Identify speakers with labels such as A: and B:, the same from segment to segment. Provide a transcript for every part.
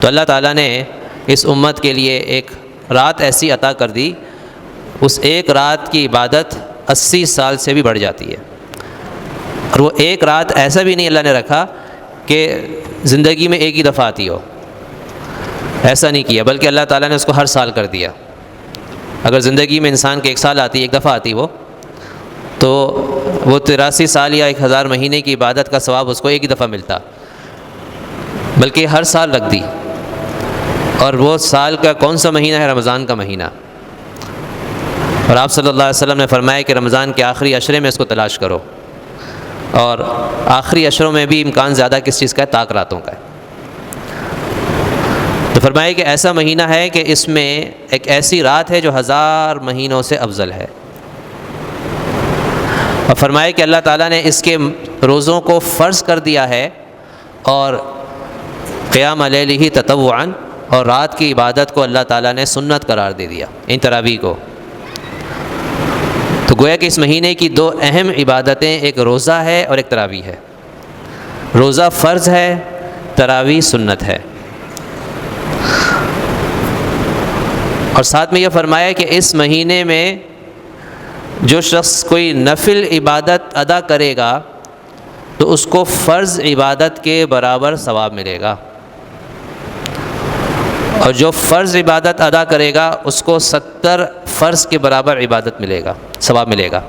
A: تو اللہ تعالیٰ نے اس امت کے لیے ایک رات ایسی عطا کر دی، اس ایک رات کی عبادت 80 سال سے بھی بڑھ جاتی ہے۔ اور وہ ایک رات ایسا بھی نہیں اللہ نے رکھا کہ زندگی میں ایک ہی دفعہ آتی ہو، ایسا نہیں کیا، بلکہ اللہ تعالیٰ نے اس کو ہر سال کر دیا۔ اگر زندگی میں انسان کے ایک سال آتی، ایک دفعہ آتی وہ، تو وہ 83 سال یا 1000 مہینے کی عبادت کا ثواب اس کو ایک ہی دفعہ ملتا، بلکہ ہر سال رکھ دی۔ اور وہ سال کا کون سا مہینہ ہے؟ رمضان کا مہینہ۔ اور آپ صلی اللہ علیہ وسلم نے فرمایا کہ رمضان کے آخری عشرے میں اس کو تلاش کرو، اور آخری عشروں میں بھی امکان زیادہ کس چیز کا ہے؟ طاق راتوں کا ہے۔ تو فرمایا کہ ایسا مہینہ ہے کہ اس میں ایک ایسی رات ہے جو 1000 مہینوں سے افضل ہے۔ اور فرمایا کہ اللہ تعالیٰ نے اس کے روزوں کو فرض کر دیا ہے، اور قیام لیلہ تطوعا، اور رات کی عبادت کو اللہ تعالیٰ نے سنت قرار دے دیا، ان تراویح کو۔ تو گویا کہ اس مہینے کی دو اہم عبادتیں، ایک روزہ ہے اور ایک تراویح ہے۔ روزہ فرض ہے، تراویح سنت ہے۔ اور ساتھ میں یہ فرمایا کہ اس مہینے میں جو شخص کوئی نفل عبادت ادا کرے گا تو اس کو فرض عبادت کے برابر ثواب ملے گا، اور جو فرض عبادت ادا کرے گا اس کو 70 فرض کے برابر عبادت ملے گا، ثواب ملے گا۔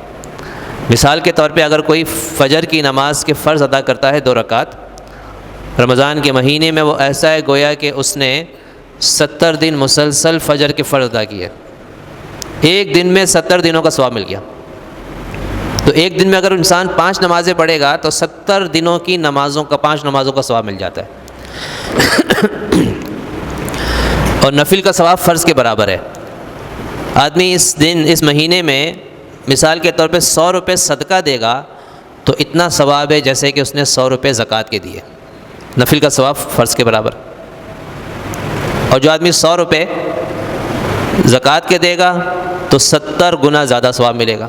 A: مثال کے طور پہ اگر کوئی فجر کی نماز کے فرض ادا کرتا ہے 2 رکعت رمضان کے مہینے میں، وہ ایسا ہے گویا کہ اس نے 70 دن مسلسل فجر کے فرض ادا کیے، ایک دن میں 70 دنوں کا ثواب مل گیا۔ تو ایک دن میں اگر انسان 5 نمازیں پڑھے گا تو 70 دنوں کی نمازوں کا 5 نمازوں کا ثواب مل جاتا ہے، اور نفل کا ثواب فرض کے برابر ہے۔ آدمی اس مہینے میں مثال کے طور پہ 100 روپے صدقہ دے گا تو اتنا ثواب ہے جیسے کہ اس نے 100 روپے زکوٰۃ کے دیے، نفل کا ثواب فرض کے برابر۔ اور جو آدمی 100 روپے زکوٰۃ کے دے گا تو 70 گنا زیادہ ثواب ملے گا۔